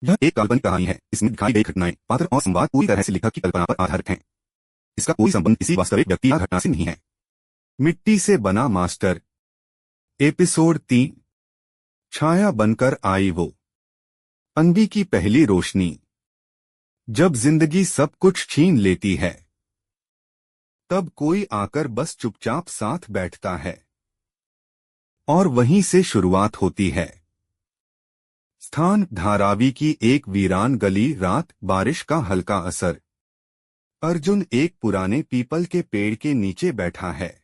यह एक काल्पनिक कहानी है। इसमें दिखाई गई घटनाएं, पात्र और संवाद पूरी तरह से लेखक की कल्पना पर आधारित हैं। इसका कोई संबंध किसी वास्तविक व्यक्ति या घटना से नहीं है। मिट्टी से बना मास्टर। एपिसोड 3। छाया बनकर आई वो। अन्वी की पहली रोशनी। जब जिंदगी सब कुछ छीन लेती है, तब कोई आकर बस चुपचाप साथ बैठता है, और वहीं से शुरुआत होती है। स्थान धारावी की एक वीरान गली। रात, बारिश का हल्का असर। अर्जुन एक पुराने पीपल के पेड़ के नीचे बैठा है।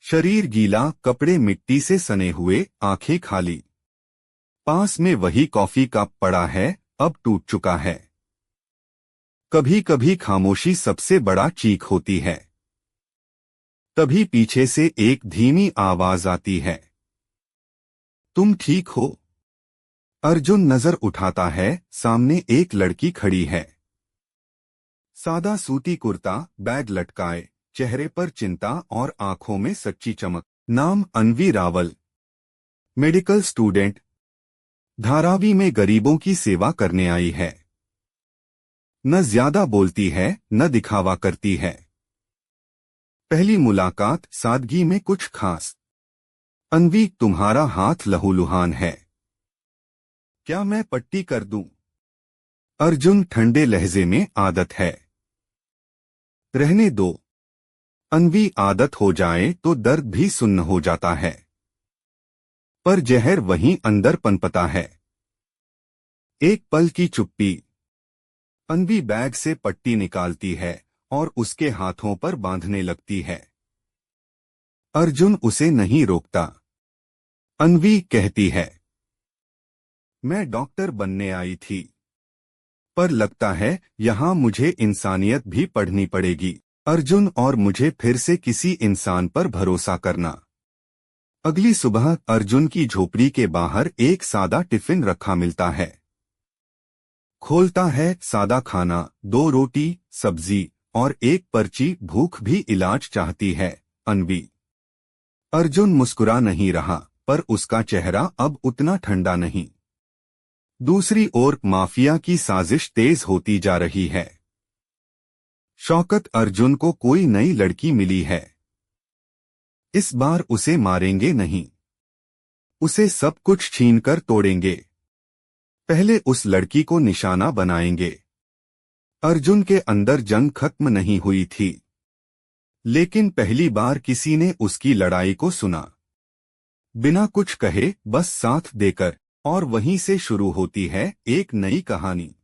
शरीर गीला, कपड़े मिट्टी से सने हुए, आंखें खाली। पास में वही कॉफी कप पड़ा है, अब टूट चुका है। कभी कभी खामोशी सबसे बड़ा चीख होती है। तभी पीछे से एक धीमी आवाज आती है, तुम ठीक हो? अर्जुन नजर उठाता है। सामने एक लड़की खड़ी है। सादा सूती कुर्ता, बैग लटकाए, चेहरे पर चिंता और आंखों में सच्ची चमक। नाम अन्वी रावल। Medical student. धारावी में गरीबों की सेवा करने आई है। न ज्यादा बोलती है, न दिखावा करती है। पहली मुलाकात, सादगी में कुछ खास। अन्वी, तुम्हारा हाथ लहूलुहान है, क्या मैं पट्टी कर दूं? अर्जुन ठंडे लहजे में, आदत है। रहने दो। अन्वी, आदत हो जाए तो दर्द भी सुन्न हो जाता है, पर जहर वहीं अंदर पनपता है। एक पल की चुप्पी। अन्वी बैग से पट्टी निकालती है और उसके हाथों पर बांधने लगती है। अर्जुन उसे नहीं रोकता। अन्वी कहती है, मैं डॉक्टर बनने आई थी, पर लगता है यहां मुझे इंसानियत भी पढ़नी पड़ेगी। अर्जुन, और मुझे फिर से किसी इंसान पर भरोसा करना। अगली सुबह अर्जुन की झोपड़ी के बाहर एक सादा टिफिन रखा मिलता है। खोलता है, सादा खाना, 2 रोटी, सब्जी और एक पर्ची। भूख भी इलाज चाहती है, अन्वी। अर्जुन मुस्कुरा नहीं रहा, पर उसका चेहरा अब उतना ठंडा नहीं। दूसरी ओर माफिया की साजिश तेज होती जा रही है। शौकत, अर्जुन को कोई नई लड़की मिली है। इस बार उसे मारेंगे नहीं, उसे सब कुछ छीनकर तोड़ेंगे। पहले उस लड़की को निशाना बनाएंगे। अर्जुन के अंदर जंग खत्म नहीं हुई थी, लेकिन पहली बार किसी ने उसकी लड़ाई को सुना। बिना कुछ कहे, बस साथ देकर। और वहीं से शुरू होती है एक नई कहानी,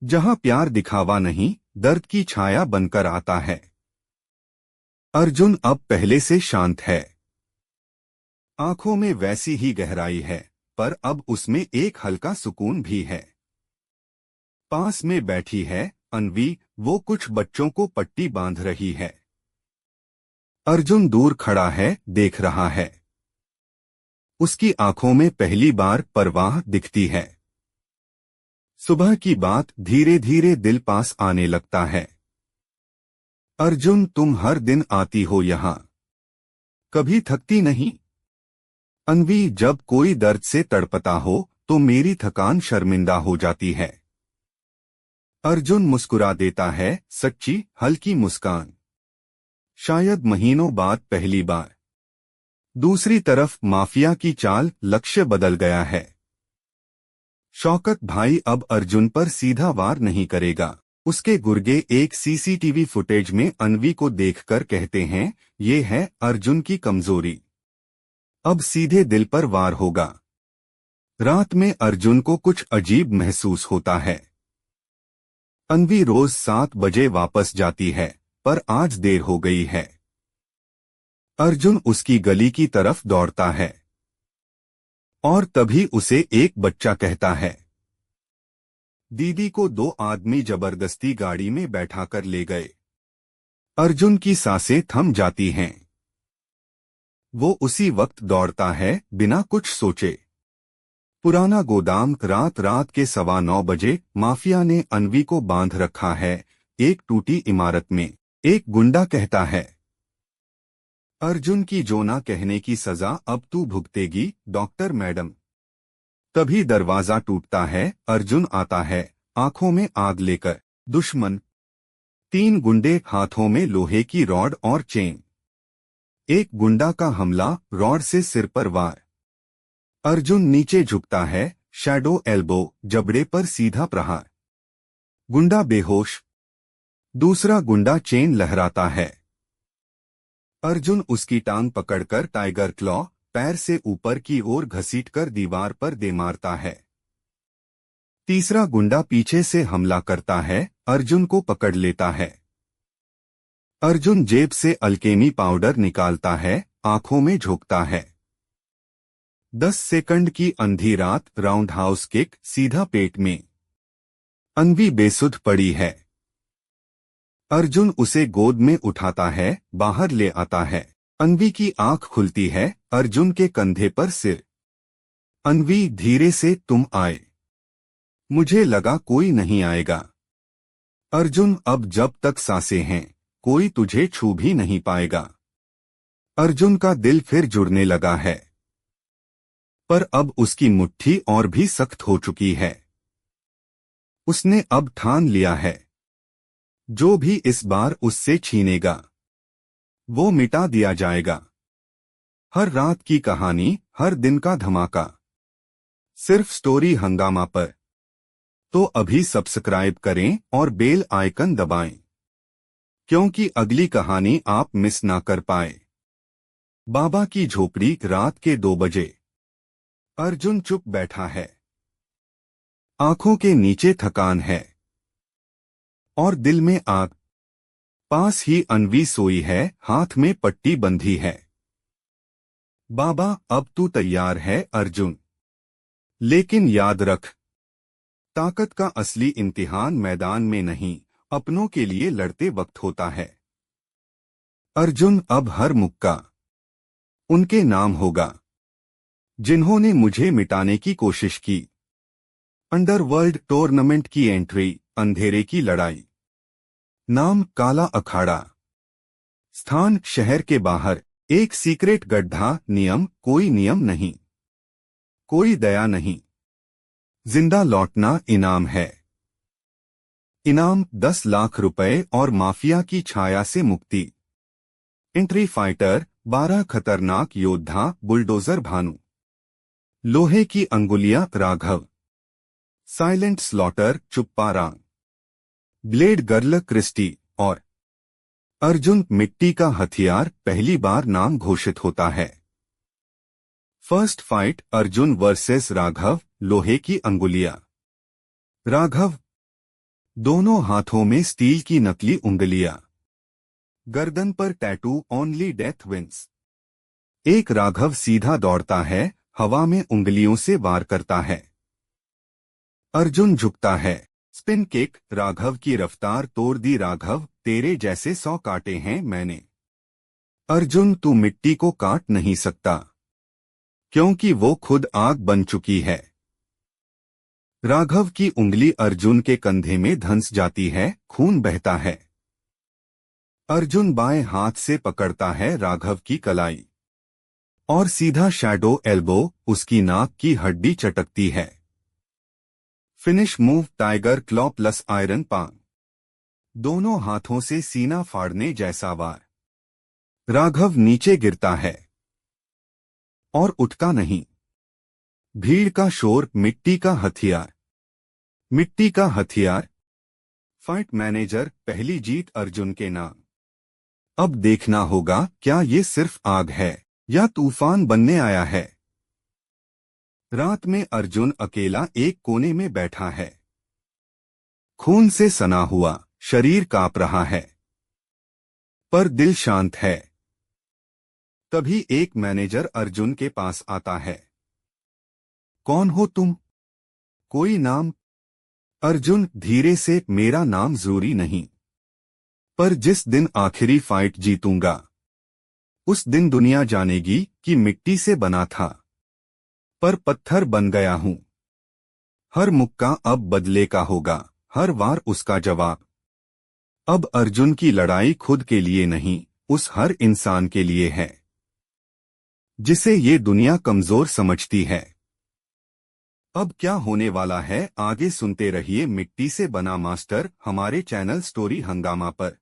जहां प्यार दिखावा नहीं, दर्द की छाया बनकर आता है। अर्जुन अब पहले से शांत है। आंखों में वैसी ही गहराई है, पर अब उसमें एक हल्का सुकून भी है। पास में बैठी है अन्वी, वो कुछ बच्चों को पट्टी बांध रही है। अर्जुन दूर खड़ा है, देख रहा है। उसकी आंखों में पहली बार परवाह दिखती है। सुबह की बात धीरे धीरे दिल पास आने लगता है। अर्जुन, तुम हर दिन आती हो यहां, कभी थकती नहीं? अन्वी, जब कोई दर्द से तड़पता हो तो मेरी थकान शर्मिंदा हो जाती है। अर्जुन मुस्कुरा देता है, सच्ची, हल्की मुस्कान। शायद महीनों बाद पहली बार। दूसरी तरफ माफिया की चाल, लक्ष्य बदल गया है। शौकत भाई अब अर्जुन पर सीधा वार नहीं करेगा। उसके गुर्गे एक सीसीटीवी फुटेज में अन्वी को देखकर कहते हैं, ये है अर्जुन की कमजोरी, अब सीधे दिल पर वार होगा। रात में अर्जुन को कुछ अजीब महसूस होता है। अन्वी रोज 7 बजे वापस जाती है, पर आज देर हो गई है। अर्जुन उसकी गली की तरफ दौड़ता है, और तभी उसे एक बच्चा कहता है, दीदी को 2 आदमी जबरदस्ती गाड़ी में बैठाकर ले गए। अर्जुन की सांसें थम जाती हैं। वो उसी वक्त दौड़ता है, बिना कुछ सोचे। पुराना गोदाम। रात के 9:15 बजे माफिया ने अन्वी को बांध रखा है, एक टूटी इमारत में। एक गुंडा कहता है, अर्जुन की जो ना कहने की सजा अब तू भुगतेगी, डॉक्टर मैडम। तभी दरवाजा टूटता है। अर्जुन आता है, आंखों में आग लेकर। दुश्मन 3 गुंडे, हाथों में लोहे की रॉड और चेन। एक गुंडा का हमला, रॉड से सिर पर वार। अर्जुन नीचे झुकता है, शैडो एल्बो, जबड़े पर सीधा प्रहार। गुंडा बेहोश। दूसरा गुंडा चेन लहराता है। अर्जुन उसकी टांग पकड़कर टाइगर क्लॉ, पैर से ऊपर की ओर घसीटकर दीवार पर दे मारता है। तीसरा गुंडा पीछे से हमला करता है, अर्जुन को पकड़ लेता है। अर्जुन जेब से अल्केमी पाउडर निकालता है, आंखों में झोंकता है। 10 सेकंड की अंधी रात, राउंड हाउस किक, सीधा पेट में। अन्वी बेसुध पड़ी है। अर्जुन उसे गोद में उठाता है, बाहर ले आता है। अन्वी की आंख खुलती है, अर्जुन के कंधे पर सिर। अन्वी, धीरे से, तुम आए। मुझे लगा कोई नहीं आएगा। अर्जुन, अब जब तक सांसें हैं, कोई तुझे छू भी नहीं पाएगा। अर्जुन का दिल फिर जुड़ने लगा है, पर अब उसकी मुट्ठी और भी सख्त हो चुकी है। उसने अब ठान लिया है, जो भी इस बार उससे छीनेगा, वो मिटा दिया जाएगा। हर रात की कहानी, हर दिन का धमाका, सिर्फ स्टोरी हंगामा पर। तो अभी सब्सक्राइब करें और बेल आइकन दबाएं, क्योंकि अगली कहानी आप मिस ना कर पाए। बाबा की झोपड़ी, रात के 2 बजे। अर्जुन चुप बैठा है। आंखों के नीचे थकान है और दिल में आग। पास ही अन्वी सोई है, हाथ में पट्टी बंधी है। बाबा, अब तू तैयार है अर्जुन, लेकिन याद रख, ताकत का असली इम्तिहान मैदान में नहीं, अपनों के लिए लड़ते वक्त होता है। अर्जुन, अब हर मुक्का उनके नाम होगा, जिन्होंने मुझे मिटाने की कोशिश की। अंडरवर्ल्ड टूर्नामेंट की एंट्री, अंधेरे की लड़ाई। नाम, काला अखाड़ा। स्थान, शहर के बाहर, एक सीक्रेट गड्ढा। नियम, कोई नियम नहीं, कोई दया नहीं। जिंदा लौटना इनाम है। इनाम 10 लाख रुपए और माफिया की छाया से मुक्ति। एंट्री फाइटर, 12 खतरनाक योद्धा, बुलडोजर भानु। लोहे की अंगुलियां, राघव। साइलेंट स्लॉटर, चुप्पारांग। Blade girl, Christy. और अर्जुन, मिट्टी का हथियार, पहली बार नाम घोषित होता है। First fight, Arjun versus Raghav, लोहे की अंगुलियां। राघव, दोनों हाथों में स्टील की नकली उंगलियां। गर्दन पर टैटू, ओनली डेथ विंस। एक राघव सीधा दौड़ता है, हवा में उंगलियों से वार करता है। अर्जुन झुकता है, स्पिन किक, राघव की रफ्तार तोड़ दी। राघव, तेरे जैसे 100 काटे हैं मैंने। अर्जुन, तू मिट्टी को काट नहीं सकता, क्योंकि वो खुद आग बन चुकी है। राघव की उंगली अर्जुन के कंधे में धंस जाती है, खून बहता है। अर्जुन बाएं हाथ से पकड़ता है राघव की कलाई और सीधा शैडो एल्बो, उसकी नाक की हड्डी चटकती है। Finish move, tiger claw plus iron पांग। दोनों हाथों से सीना फाड़ने जैसा वार। राघव नीचे गिरता है और उठता नहीं। भीड़ का शोर, मिट्टी का हथियार। मिट्टी का हथियार। फाइट मैनेजर, पहली जीत अर्जुन के नाम। अब देखना होगा, क्या ये सिर्फ आग है या तूफान बनने आया है। रात में अर्जुन अकेला एक कोने में बैठा है। खून से सना हुआ शरीर कांप रहा है, पर दिल शांत है। तभी एक मैनेजर अर्जुन के पास आता है। कौन हो तुम? कोई नाम? अर्जुन धीरे से, मेरा नाम जरूरी नहीं, पर जिस दिन आखिरी फाइट जीतूंगा, उस दिन दुनिया जानेगी कि मिट्टी से बना था, पर पत्थर बन गया हूं। हर मुक्का अब बदले का होगा, हर वार उसका जवाब। अब अर्जुन की लड़ाई खुद के लिए नहीं, उस हर इंसान के लिए है जिसे ये दुनिया कमजोर समझती है। अब क्या होने वाला है आगे सुनते रहिए मिट्टी से बना मास्टर हमारे चैनल स्टोरी हंगामा पर।